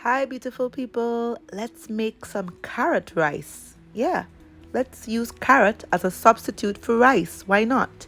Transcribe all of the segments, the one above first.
Hi, beautiful people. Let's make some carrot rice. Yeah, let's use carrot as a substitute for rice. Why not?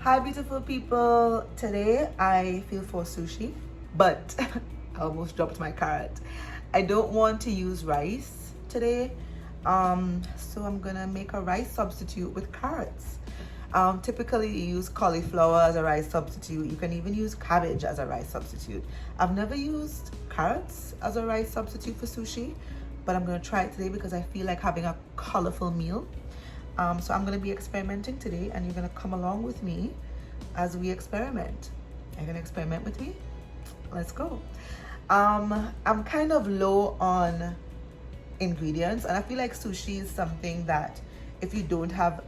Hi, beautiful people. Today I feel for sushi, but I almost dropped my carrot. I don't want to use rice today, so I'm gonna make a rice substitute with carrots. Typically, you use cauliflower as a rice substitute. You can even use cabbage as a rice substitute. I've never used carrots as a rice substitute for sushi, but I'm gonna try it today because I feel like having a colorful meal. So I'm gonna be experimenting today, and you're gonna come along with me as we experiment. Are you gonna experiment with me? Let's go. I'm kind of low on ingredients, and I feel like sushi is something that if you don't have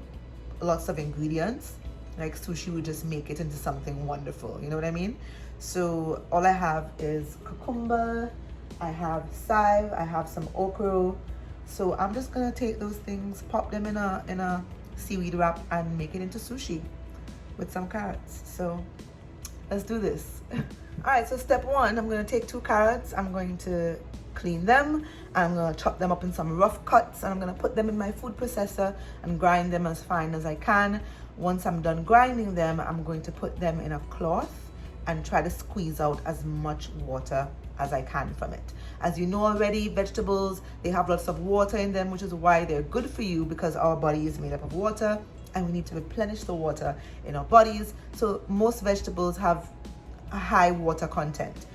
lots of ingredients, like sushi would just make it into something wonderful, you know what I mean? So all I have is cucumber, I have chive, I have some okra. So I'm just gonna take those things, pop them in a seaweed wrap, and make it into sushi with some carrots. So let's do this. All right, so step one, I'm gonna take 2 carrots, I'm going to clean them, and I'm gonna chop them up in some rough cuts, and I'm gonna put them in my food processor and grind them as fine as I can. Once I'm done grinding them, I'm going to put them in a cloth and try to squeeze out as much water as I can from it. As you know already, vegetables, they have lots of water in them, which is why they're good for you, because our body is made up of water and we need to replenish the water in our bodies. So most vegetables have a high water content.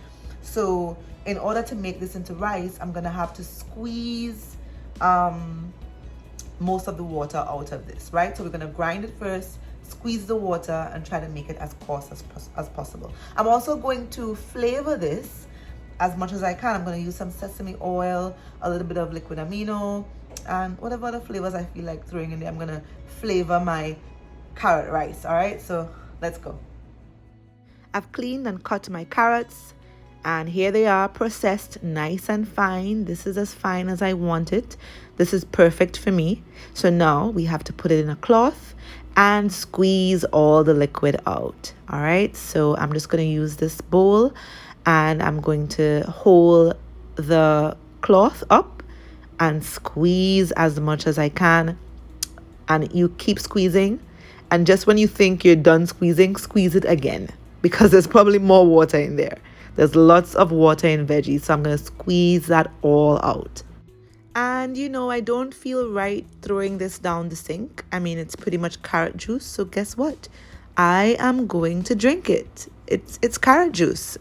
So in order to make this into rice, I'm gonna have to squeeze most of the water out of this, right? So we're gonna grind it first, squeeze the water, and try to make it as coarse as possible. I'm also going to flavor this as much as I can. I'm gonna use some sesame oil, a little bit of liquid amino, and whatever other flavors I feel like throwing in there. I'm gonna flavor my carrot rice, all right? So let's go. I've cleaned and cut my carrots, and here they are, processed nice and fine. This is as fine as I want it. This is perfect for me. So now we have to put it in a cloth and squeeze all the liquid out. All right, so I'm just going to use this bowl, and I'm going to hold the cloth up and squeeze as much as I can. And you keep squeezing, and just when you think you're done squeezing, squeeze it again, because there's probably more water in there. There's lots of water in veggies, so I'm going to squeeze that all out. And you know, I don't feel right throwing this down the sink. I mean, it's pretty much carrot juice, so guess what? I am going to drink it. It's carrot juice.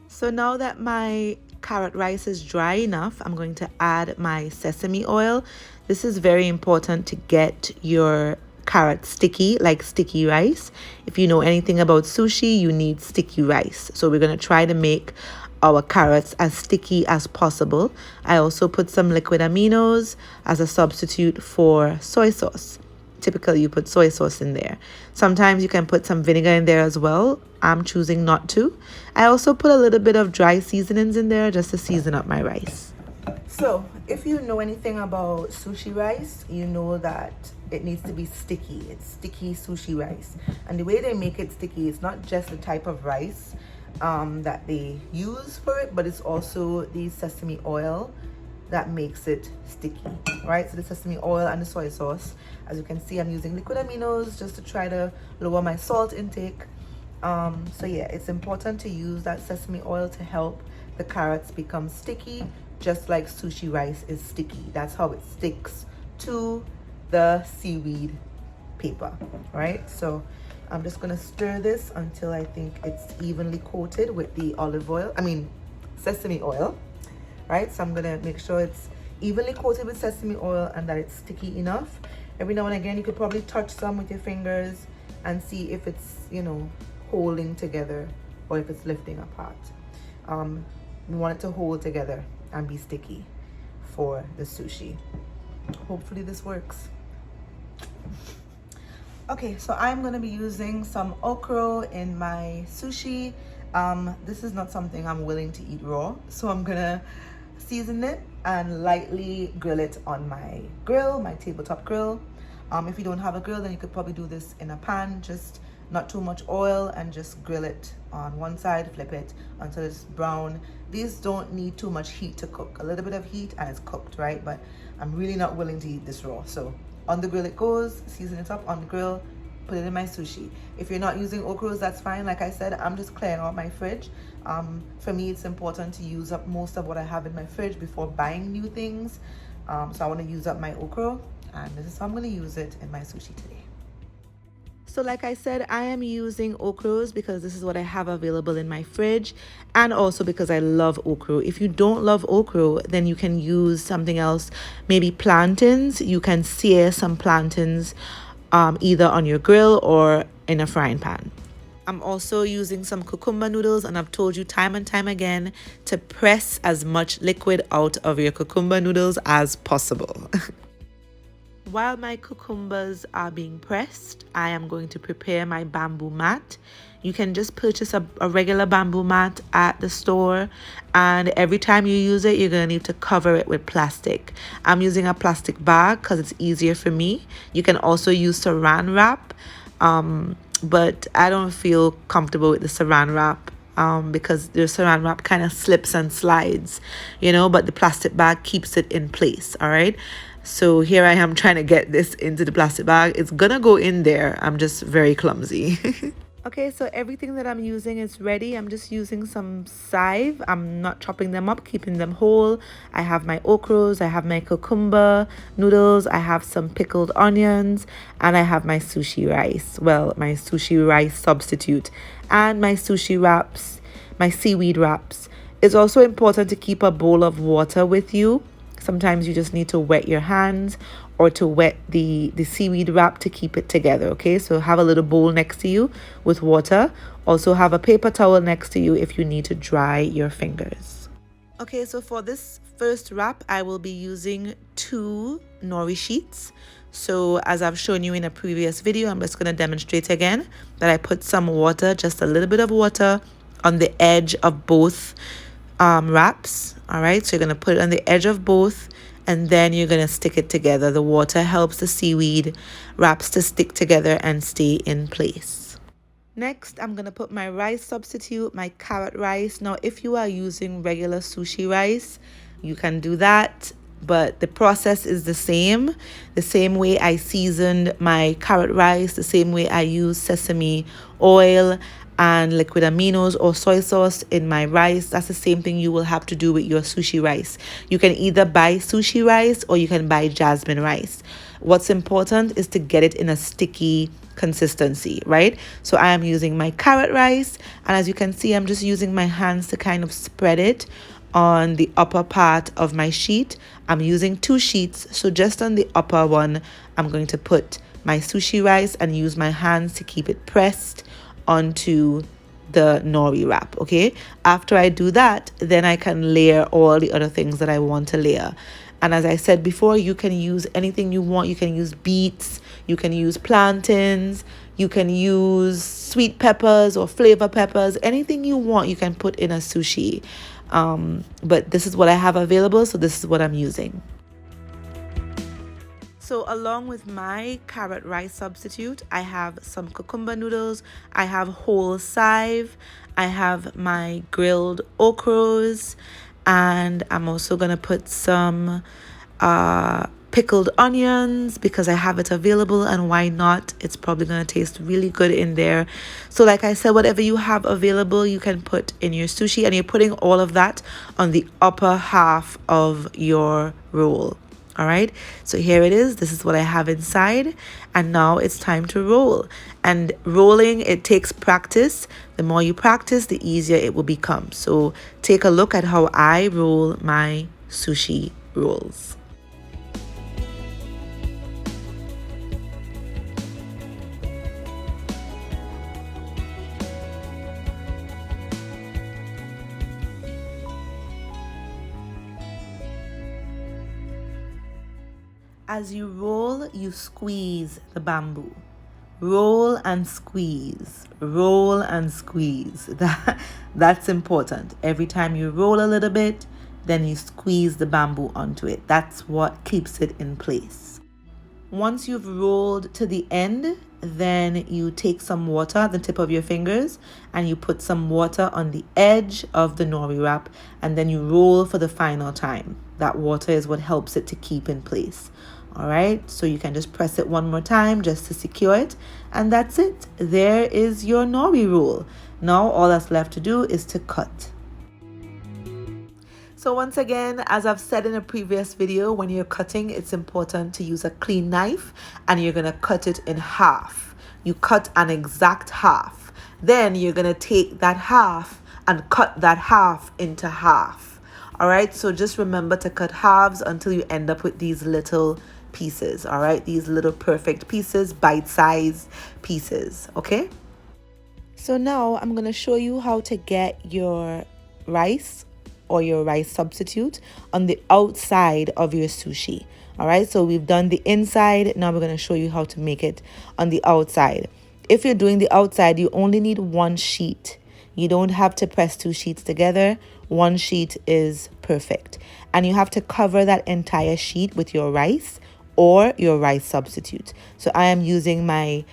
So now that my carrot rice is dry enough, I'm going to add my sesame oil. This is very important to get your carrot sticky, like sticky rice. If you know anything about sushi, you need sticky rice. So we're going to try to make our carrots as sticky as possible. I also put some liquid aminos as a substitute for soy sauce. Typically, you put soy sauce in there. Sometimes you can put some vinegar in there as well. I'm choosing not to. I also put a little bit of dry seasonings in there just to season up my rice. So if you know anything about sushi rice, you know that it needs to be sticky. It's sticky sushi rice. And the way they make it sticky, it's not just the type of rice that they use for it, but it's also the sesame oil that makes it sticky, right? So the sesame oil and the soy sauce. As you can see, I'm using liquid aminos just to try to lower my salt intake. So yeah, it's important to use that sesame oil to help the carrots become sticky, just like sushi rice is sticky. That's how it sticks to the seaweed paper, right? So I'm just gonna stir this until I think it's evenly coated with the sesame oil, right? So I'm gonna make sure it's evenly coated with sesame oil and that it's sticky enough. Every now and again, you could probably touch some with your fingers and see if it's, you know, holding together or if it's lifting apart. We want it to hold together and be sticky for the sushi. Hopefully this works. Okay, so I'm gonna be using some okra in my sushi. This is not something I'm willing to eat raw, so I'm gonna season it and lightly grill it on my grill, my tabletop grill. If you don't have a grill, then you could probably do this in a pan. Just not too much oil, and just grill it on one side, flip it until it's brown. These don't need too much heat to cook. A little bit of heat and it's cooked, right? But I'm really not willing to eat this raw. So on the grill it goes, season it up on the grill, put it in my sushi. If you're not using okras, that's fine. Like I said, I'm just clearing out my fridge. For me, it's important to use up most of what I have in my fridge before buying new things. So I want to use up my okra, and this is how I'm going to use it in my sushi today. So like I said, I am using okras because this is what I have available in my fridge, and also because I love okra. If you don't love okra, then you can use something else, maybe plantains. You can sear some plantains either on your grill or in a frying pan. I'm also using some cucumber noodles, and I've told you time and time again to press as much liquid out of your cucumber noodles as possible. While my cucumbers are being pressed, I am going to prepare my bamboo mat. You can just purchase a regular bamboo mat at the store, and every time you use it, you're going to need to cover it with plastic. I'm using a plastic bag because it's easier for me. You can also use saran wrap, but I don't feel comfortable with the saran wrap because the saran wrap kind of slips and slides, but the plastic bag keeps it in place, all right? So here I am trying to get this into the plastic bag. It's gonna go in there. I'm just very clumsy. Okay, so everything that I'm using is ready. I'm just using some scythe. I'm not chopping them up, keeping them whole. I have my okras, I have my cucumber noodles, I have some pickled onions, and I have my sushi rice. Well, my sushi rice substitute, and my sushi wraps, my seaweed wraps. It's also important to keep a bowl of water with you. Sometimes you just need to wet your hands or to wet the seaweed wrap to keep it together, okay? So have a little bowl next to you with water. Also have a paper towel next to you if you need to dry your fingers. Okay, so for this first wrap, I will be using 2 nori sheets. So as I've shown you in a previous video, I'm just going to demonstrate again that I put some water, just a little bit of water on the edge of both wraps. All right, so you're going to put it on the edge of both, and then you're going to stick it together. The water helps the seaweed wraps to stick together and stay in place. Next, I'm going to put my rice substitute, my carrot rice. Now, if you are using regular sushi rice, you can do that, but the process is the same way I seasoned my carrot rice, the same way I use sesame oil and liquid aminos or soy sauce in my rice. That's the same thing you will have to do with your sushi rice. You can either buy sushi rice or you can buy jasmine rice. What's important is to get it in a sticky consistency, right? So I am using my carrot rice, and as you can see, I'm just using my hands to kind of spread it on the upper part of my sheet. I'm using 2 sheets, so just on the upper one, I'm going to put my sushi rice and use my hands to keep it pressed onto the nori wrap. Okay, after I do that, then I can layer all the other things that I want to layer. And as I said before, you can use anything you want. You can use beets, you can use plantains, you can use sweet peppers or flavor peppers. Anything you want you can put in a sushi, but this is what I have available, so this is what I'm using. So along with my carrot rice substitute, I have some cucumber noodles, I have whole scythe, I have my grilled okras, and I'm also going to put some pickled onions because I have it available, and why not? It's probably going to taste really good in there. So like I said, whatever you have available, you can put in your sushi, and you're putting all of that on the upper half of your roll. All right, so here it is. This is what I have inside, and now it's time to roll. And rolling, it takes practice. The more you practice, the easier it will become. So take a look at how I roll my sushi rolls. As you roll, you squeeze the bamboo. Roll and squeeze. Roll and squeeze. That's important. Every time you roll a little bit, then you squeeze the bamboo onto it. That's what keeps it in place. Once you've rolled to the end, then you take some water, the tip of your fingers, and you put some water on the edge of the nori wrap, and then you roll for the final time. That water is what helps it to keep in place. All right, so you can just press it one more time just to secure it, and that's it. There is your nori roll. Now all that's left to do is to cut. So once again, as I've said in a previous video, when you're cutting, it's important to use a clean knife, and you're going to cut it in half. You cut an exact half. Then you're going to take that half and cut that half into half. All right, so just remember to cut halves until you end up with these little pieces. All right, these little perfect pieces, bite-sized pieces. Okay. So now I'm going to show you how to get your rice or your rice substitute on the outside of your sushi. All right, so we've done the inside. Now we're going to show you how to make it on the outside. If you're doing the outside, you only need one sheet. You don't have to press two sheets together. One sheet is perfect. And you have to cover that entire sheet with your rice or your rice substitute. So I am using my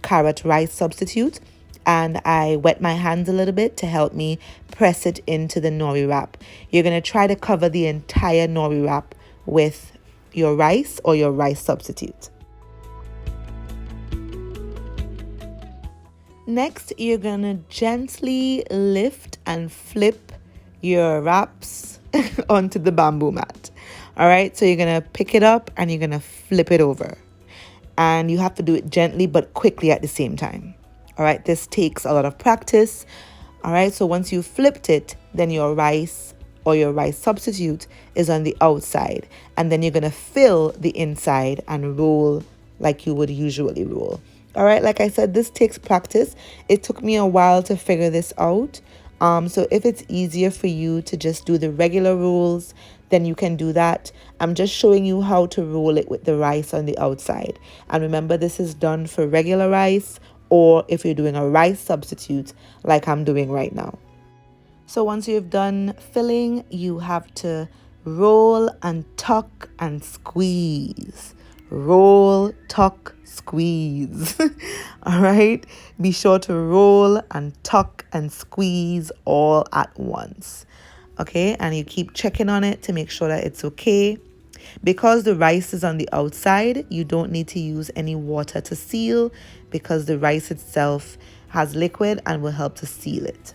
carrot rice substitute, and I wet my hands a little bit to help me press it into the nori wrap. You're going to try to cover the entire nori wrap with your rice or your rice substitute. Next, you're going to gently lift and flip your wraps onto the bamboo mat. All right, so you're going to pick it up and you're going to flip it over. And you have to do it gently but quickly at the same time. All right, this takes a lot of practice. All right, so once you flipped it, then your rice or your rice substitute is on the outside. And then you're going to fill the inside and roll like you would usually roll. All right, like I said, this takes practice. It took me a while to figure this out. So if it's easier for you to just do the regular rolls, then you can do that. I'm just showing you how to roll it with the rice on the outside. And remember, this is done for regular rice or if you're doing a rice substitute like I'm doing right now. So once you've done filling, you have to roll and tuck and squeeze. Roll, tuck, squeeze. All right, be sure to roll and tuck and squeeze all at once. Okay, and you keep checking on it to make sure that it's okay. Because the rice is on the outside, you don't need to use any water to seal because the rice itself has liquid and will help to seal it.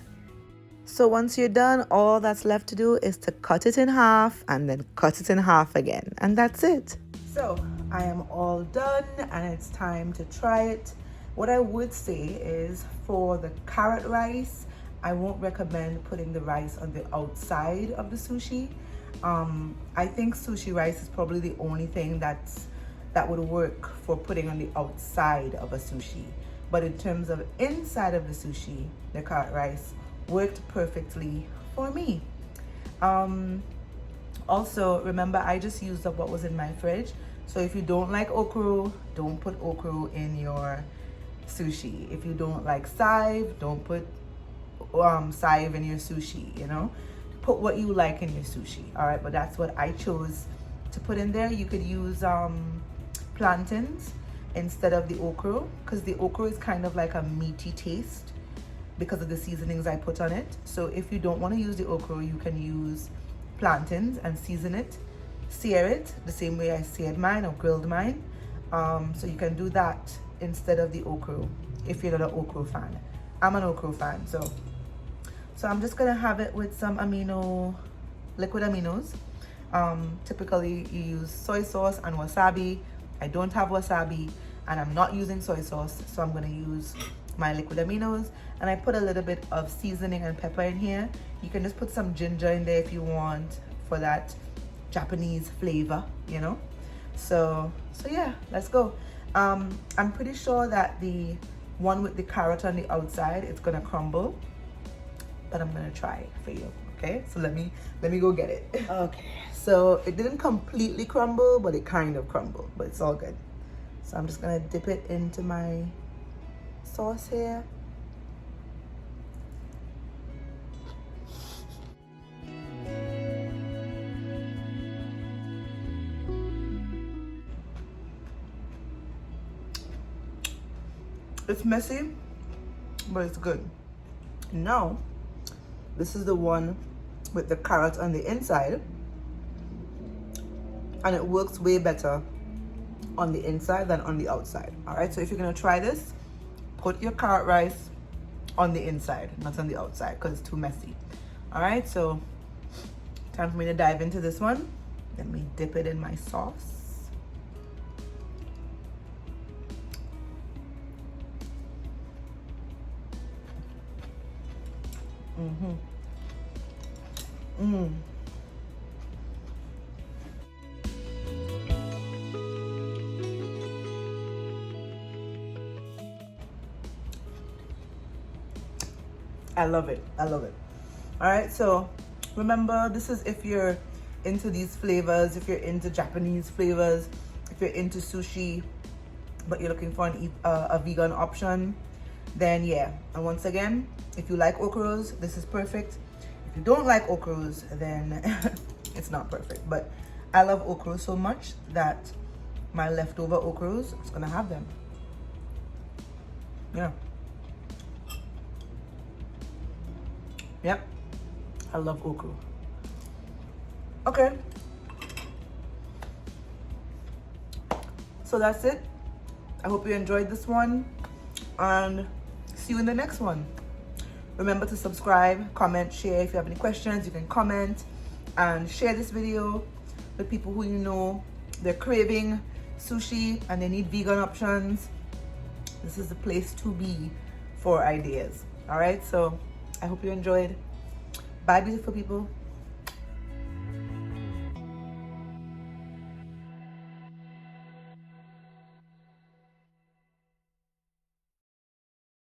So once you're done, all that's left to do is to cut it in half and then cut it in half again, and that's it. So I am all done and it's time to try it. What I would say is for the carrot rice, I won't recommend putting the rice on the outside of the sushi. I think sushi rice is probably the only thing that would work for putting on the outside of a sushi. But in terms of inside of the sushi, the carrot rice worked perfectly for me. Also, remember, I just used up what was in my fridge. So if you don't like okra, don't put okra in your sushi. If you don't like saive, don't put saive in your sushi, you know. Put what you like in your sushi, all right? But that's what I chose to put in there. You could use plantains instead of the okra, because the okra is kind of like a meaty taste because of the seasonings I put on it. So if you don't want to use the okra, you can use plantains and season it, sear it the same way I seared mine or grilled mine. So you can do that instead of the okra if you're not an okra fan. I'm an okra fan, so I'm just gonna have it with some liquid aminos. Typically you use soy sauce and wasabi. I don't have wasabi and I'm not using soy sauce, so I'm gonna use my liquid aminos, and I put a little bit of seasoning and pepper in here. You can just put some ginger in there if you want for that Japanese flavor, you know. So yeah, let's go. I'm pretty sure that the one with the carrot on the outside, it's gonna crumble, but I'm gonna try it for you. Okay, so let me go get it. Okay, so it didn't completely crumble, but it kind of crumbled, but it's all good. So I'm just gonna dip it into my sauce here. It's messy, but it's good. Now, this is the one with the carrot on the inside, and it works way better on the inside than on the outside. All right, so if you're gonna try this, put your carrot rice on the inside, not on the outside, because it's too messy. All right, so time for me to dive into this one. Let me dip it in my sauce. I love it. I love it. All right, so remember, this is if you're into these flavors, if you're into Japanese flavors, if you're into sushi, but you're looking for a vegan option, then yeah. And once again, if you like okras, this is perfect. If you don't like okras, then it's not perfect. But I love okras so much that my leftover okras, I'm just gonna have them. Yeah. Yep, I love okra. Okay, so that's it. I hope you enjoyed this one, and see you in the next one. Remember to subscribe, comment, share. If you have any questions, you can comment and share this video with people who you know they're craving sushi and they need vegan options. This is the place to be for ideas. All right, so I hope you enjoyed. Bye, beautiful people.